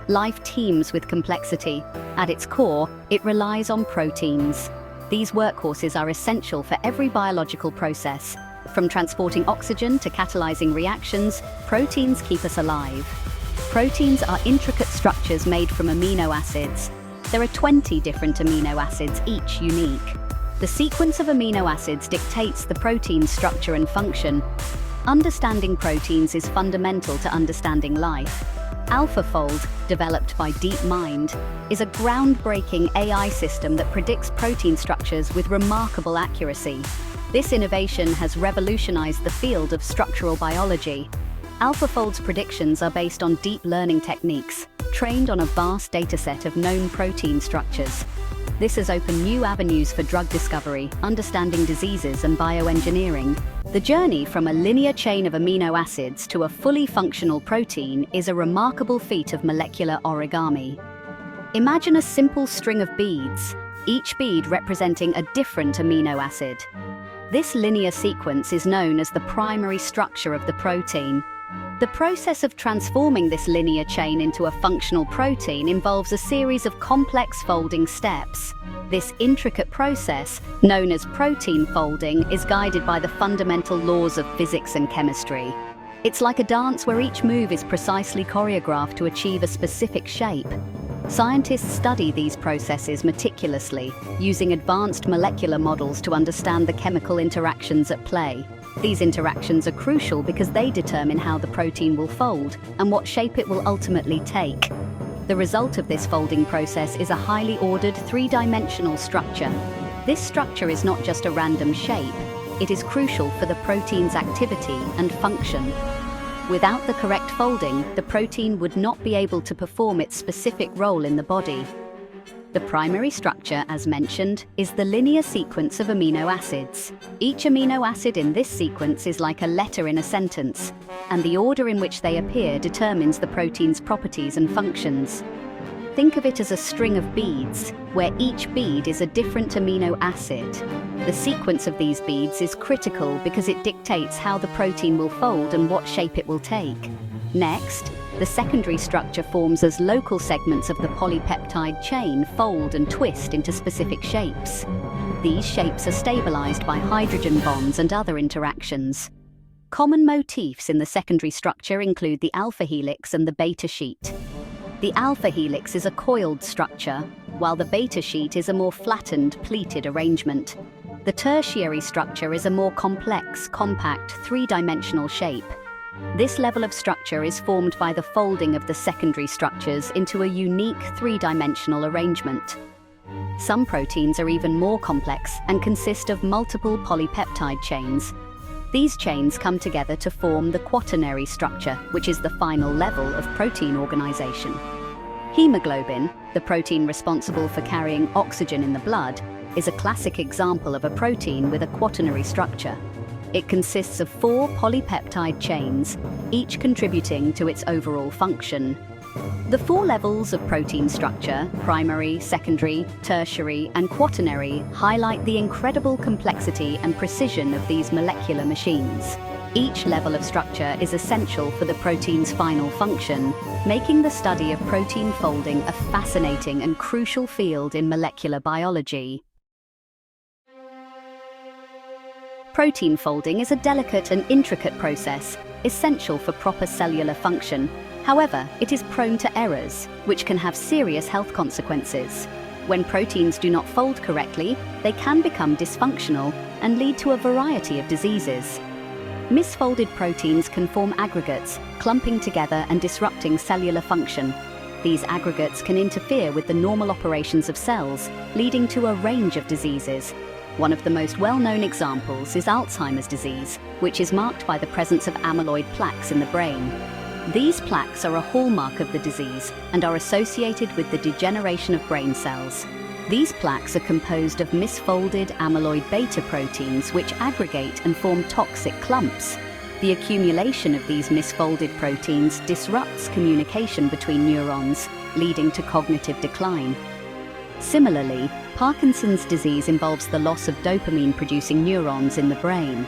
Life teems with complexity. At its core, it relies on proteins. These workhorses are essential for every biological process. From transporting oxygen to catalyzing reactions, proteins keep us alive. Proteins are intricate structures made from amino acids. There are 20 different amino acids, each unique. The sequence of amino acids dictates the protein's structure and function. Understanding proteins is fundamental to understanding life. AlphaFold, developed by DeepMind, is a groundbreaking AI system that predicts protein structures with remarkable accuracy. This innovation has revolutionized the field of structural biology. AlphaFold's predictions are based on deep learning techniques, trained on a vast dataset of known protein structures. This has opened new avenues for drug discovery, understanding diseases, and bioengineering. The journey from a linear chain of amino acids to a fully functional protein is a remarkable feat of molecular origami. Imagine a simple string of beads, each bead representing a different amino acid. This linear sequence is known as the primary structure of the protein. The process of transforming this linear chain into a functional protein involves a series of complex folding steps. This intricate process, known as protein folding, is guided by the fundamental laws of physics and chemistry. It's like a dance where each move is precisely choreographed to achieve a specific shape. Scientists study these processes meticulously, using advanced molecular models to understand the chemical interactions at play. These interactions are crucial because they determine how the protein will fold and what shape it will ultimately take. The result of this folding process is a highly ordered three-dimensional structure. This structure is not just a random shape, it is crucial for the protein's activity and function. Without the correct folding, the protein would not be able to perform its specific role in the body. The primary structure, as mentioned, is the linear sequence of amino acids. Each amino acid in this sequence is like a letter in a sentence, and the order in which they appear determines the protein's properties and functions. Think of it as a string of beads, where each bead is a different amino acid. The sequence of these beads is critical because it dictates how the protein will fold and what shape it will take. Next, the secondary structure forms as local segments of the polypeptide chain fold and twist into specific shapes. These shapes are stabilized by hydrogen bonds and other interactions. Common motifs in the secondary structure include the alpha helix and the beta sheet. The alpha helix is a coiled structure, while the beta sheet is a more flattened, pleated arrangement. The tertiary structure is a more complex, compact, three-dimensional shape. This level of structure is formed by the folding of the secondary structures into a unique three-dimensional arrangement. Some proteins are even more complex and consist of multiple polypeptide chains. These chains come together to form the quaternary structure, which is the final level of protein organization. Hemoglobin, the protein responsible for carrying oxygen in the blood, is a classic example of a protein with a quaternary structure. It consists of 4 polypeptide chains, each contributing to its overall function. The 4 levels of protein structure, primary, secondary, tertiary, and quaternary, highlight the incredible complexity and precision of these molecular machines. Each level of structure is essential for the protein's final function, making the study of protein folding a fascinating and crucial field in molecular biology. Protein folding is a delicate and intricate process, essential for proper cellular function. However, it is prone to errors, which can have serious health consequences. When proteins do not fold correctly, they can become dysfunctional and lead to a variety of diseases. Misfolded proteins can form aggregates, clumping together and disrupting cellular function. These aggregates can interfere with the normal operations of cells, leading to a range of diseases. One of the most well-known examples is Alzheimer's disease, which is marked by the presence of amyloid plaques in the brain. These plaques are a hallmark of the disease and are associated with the degeneration of brain cells. These plaques are composed of misfolded amyloid beta proteins which aggregate and form toxic clumps. The accumulation of these misfolded proteins disrupts communication between neurons, leading to cognitive decline. Similarly, Parkinson's disease involves the loss of dopamine-producing neurons in the brain.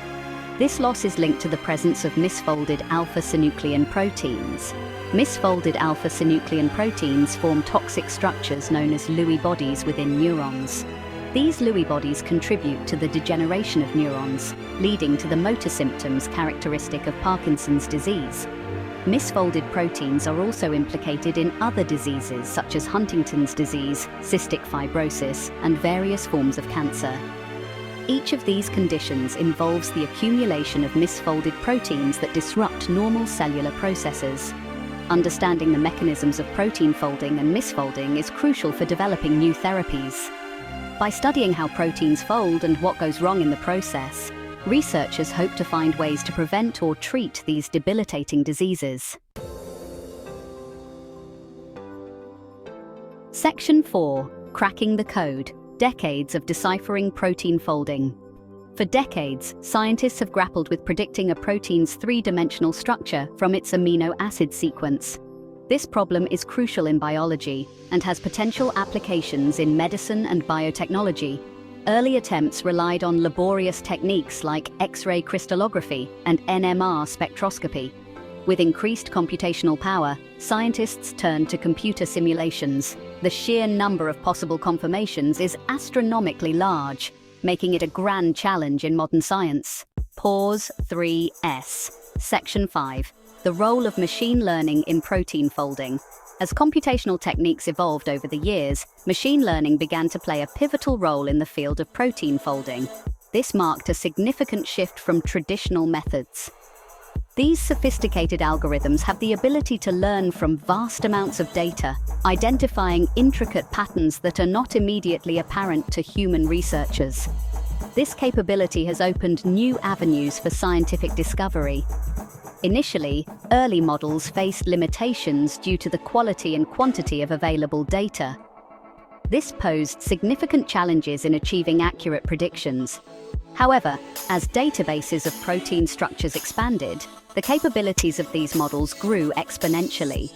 This loss is linked to the presence of misfolded alpha-synuclein proteins. Misfolded alpha-synuclein proteins form toxic structures known as Lewy bodies within neurons. These Lewy bodies contribute to the degeneration of neurons, leading to the motor symptoms characteristic of Parkinson's disease. Misfolded proteins are also implicated in other diseases such as Huntington's disease, cystic fibrosis, and various forms of cancer. Each of these conditions involves the accumulation of misfolded proteins that disrupt normal cellular processes. Understanding the mechanisms of protein folding and misfolding is crucial for developing new therapies. By studying how proteins fold and what goes wrong in the process, researchers hope to find ways to prevent or treat these debilitating diseases. Section 4. Cracking the Code. Decades of deciphering protein folding. For decades, scientists have grappled with predicting a protein's three-dimensional structure from its amino acid sequence. This problem is crucial in biology and has potential applications in medicine and biotechnology. Early attempts relied on laborious techniques like X-ray crystallography and NMR spectroscopy. With increased computational power, scientists turned to computer simulations. The sheer number of possible conformations is astronomically large, making it a grand challenge in modern science. Pause 3S. Section 5. The role of machine learning in protein folding. As computational techniques evolved over the years, machine learning began to play a pivotal role in the field of protein folding. This marked a significant shift from traditional methods. These sophisticated algorithms have the ability to learn from vast amounts of data, identifying intricate patterns that are not immediately apparent to human researchers. This capability has opened new avenues for scientific discovery. Initially, early models faced limitations due to the quality and quantity of available data. This posed significant challenges in achieving accurate predictions. However, as databases of protein structures expanded, the capabilities of these models grew exponentially.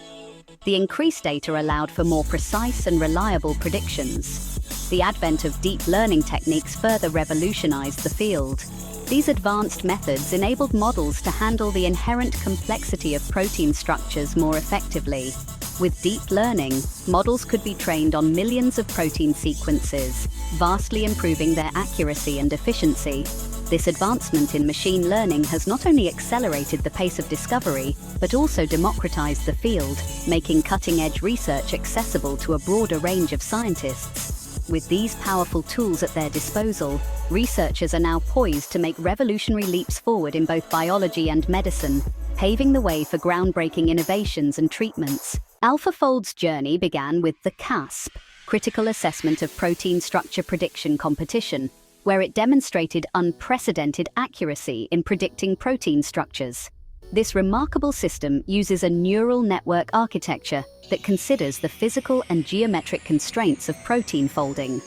The increased data allowed for more precise and reliable predictions. The advent of deep learning techniques further revolutionized the field. These advanced methods enabled models to handle the inherent complexity of protein structures more effectively. With deep learning, models could be trained on millions of protein sequences, vastly improving their accuracy and efficiency. This advancement in machine learning has not only accelerated the pace of discovery, but also democratized the field, making cutting-edge research accessible to a broader range of scientists. With these powerful tools at their disposal, researchers are now poised to make revolutionary leaps forward in both biology and medicine, paving the way for groundbreaking innovations and treatments. AlphaFold's journey began with the CASP, Critical Assessment of Protein Structure Prediction competition, where it demonstrated unprecedented accuracy in predicting protein structures. This remarkable system uses a neural network architecture that considers the physical and geometric constraints of protein folding.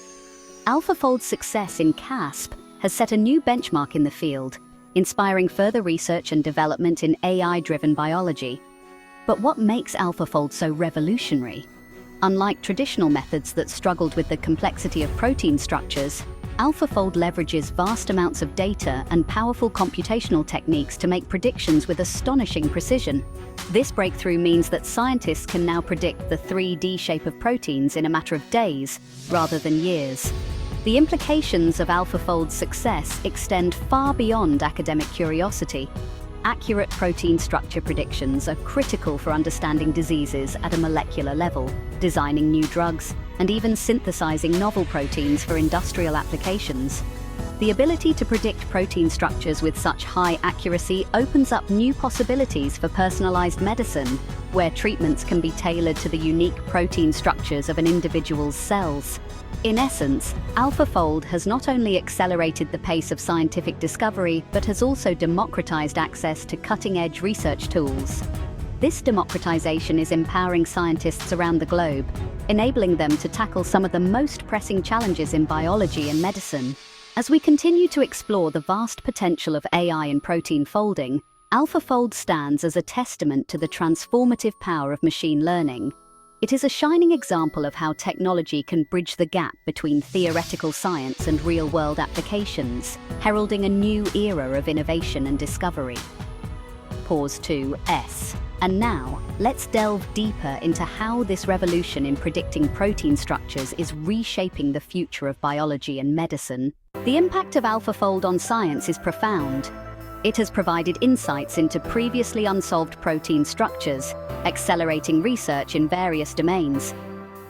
AlphaFold's success in CASP has set a new benchmark in the field, inspiring further research and development in AI-driven biology. But what makes AlphaFold so revolutionary? Unlike traditional methods that struggled with the complexity of protein structures, AlphaFold leverages vast amounts of data and powerful computational techniques to make predictions with astonishing precision. This breakthrough means that scientists can now predict the 3D shape of proteins in a matter of days, rather than years. The implications of AlphaFold's success extend far beyond academic curiosity. Accurate protein structure predictions are critical for understanding diseases at a molecular level, designing new drugs, and even synthesizing novel proteins for industrial applications. The ability to predict protein structures with such high accuracy opens up new possibilities for personalized medicine, where treatments can be tailored to the unique protein structures of an individual's cells. In essence, AlphaFold has not only accelerated the pace of scientific discovery, but has also democratized access to cutting-edge research tools. This democratization is empowering scientists around the globe, enabling them to tackle some of the most pressing challenges in biology and medicine. As we continue to explore the vast potential of AI in protein folding, AlphaFold stands as a testament to the transformative power of machine learning. It is a shining example of how technology can bridge the gap between theoretical science and real-world applications, heralding a new era of innovation and discovery. Pause to S. And now, let's delve deeper into how this revolution in predicting protein structures is reshaping the future of biology and medicine. The impact of AlphaFold on science is profound. It has provided insights into previously unsolved protein structures, accelerating research in various domains.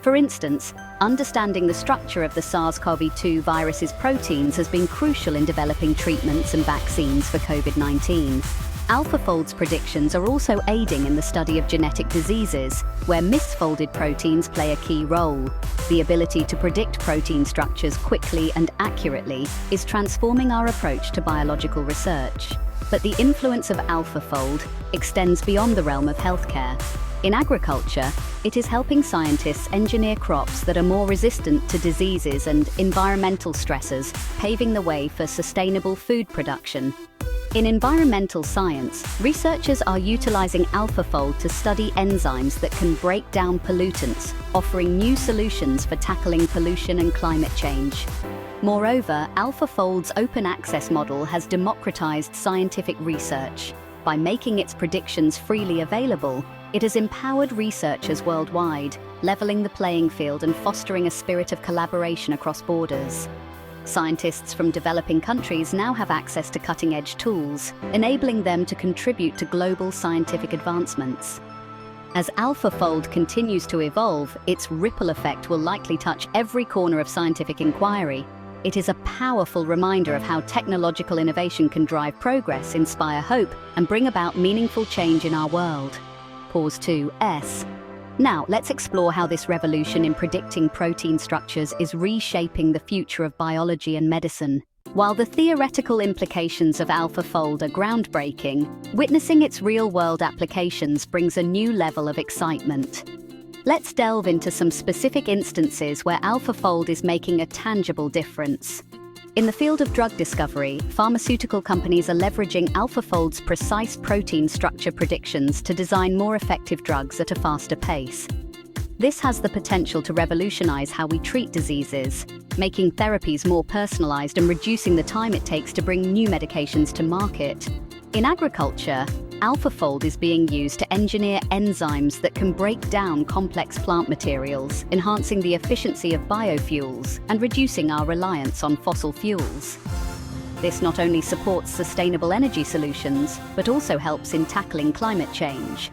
For instance, understanding the structure of the SARS-CoV-2 virus's proteins has been crucial in developing treatments and vaccines for COVID-19. AlphaFold's predictions are also aiding in the study of genetic diseases, where misfolded proteins play a key role. The ability to predict protein structures quickly and accurately is transforming our approach to biological research. But the influence of AlphaFold extends beyond the realm of healthcare. In agriculture, it is helping scientists engineer crops that are more resistant to diseases and environmental stressors, paving the way for sustainable food production. In environmental science, researchers are utilizing AlphaFold to study enzymes that can break down pollutants, offering new solutions for tackling pollution and climate change. Moreover, AlphaFold's open access model has democratized scientific research. By making its predictions freely available, it has empowered researchers worldwide, leveling the playing field and fostering a spirit of collaboration across borders. Scientists from developing countries now have access to cutting-edge tools, enabling them to contribute to global scientific advancements. As AlphaFold continues to evolve, its ripple effect will likely touch every corner of scientific inquiry. It is a powerful reminder of how technological innovation can drive progress, inspire hope, and bring about meaningful change in our world. Pause to S. Now, let's explore how this revolution in predicting protein structures is reshaping the future of biology and medicine. While the theoretical implications of AlphaFold are groundbreaking, witnessing its real-world applications brings a new level of excitement. Let's delve into some specific instances where AlphaFold is making a tangible difference. In the field of drug discovery, pharmaceutical companies are leveraging AlphaFold's precise protein structure predictions to design more effective drugs at a faster pace. This has the potential to revolutionize how we treat diseases, making therapies more personalized and reducing the time it takes to bring new medications to market. In agriculture, AlphaFold is being used to engineer enzymes that can break down complex plant materials, enhancing the efficiency of biofuels and reducing our reliance on fossil fuels. This not only supports sustainable energy solutions, but also helps in tackling climate change.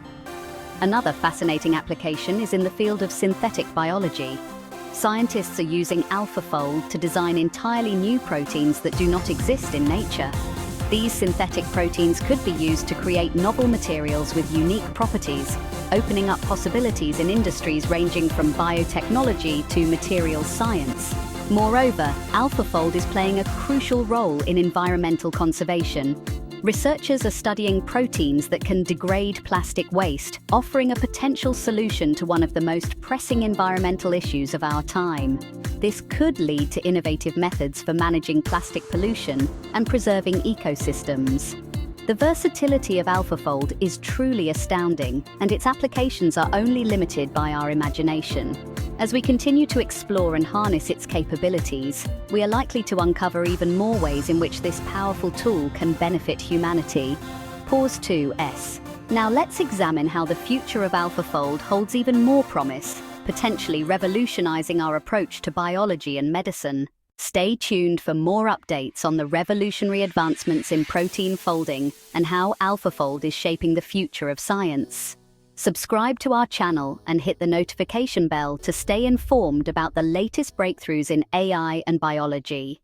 Another fascinating application is in the field of synthetic biology. Scientists are using AlphaFold to design entirely new proteins that do not exist in nature. These synthetic proteins could be used to create novel materials with unique properties, opening up possibilities in industries ranging from biotechnology to materials science. Moreover, AlphaFold is playing a crucial role in environmental conservation. Researchers are studying proteins that can degrade plastic waste, offering a potential solution to one of the most pressing environmental issues of our time. This could lead to innovative methods for managing plastic pollution and preserving ecosystems. The versatility of AlphaFold is truly astounding, and its applications are only limited by our imagination. As we continue to explore and harness its capabilities, we are likely to uncover even more ways in which this powerful tool can benefit humanity. Pause to S. Now let's examine how the future of AlphaFold holds even more promise, potentially revolutionizing our approach to biology and medicine. Stay tuned for more updates on the revolutionary advancements in protein folding and how AlphaFold is shaping the future of science. Subscribe to our channel and hit the notification bell to stay informed about the latest breakthroughs in AI and biology.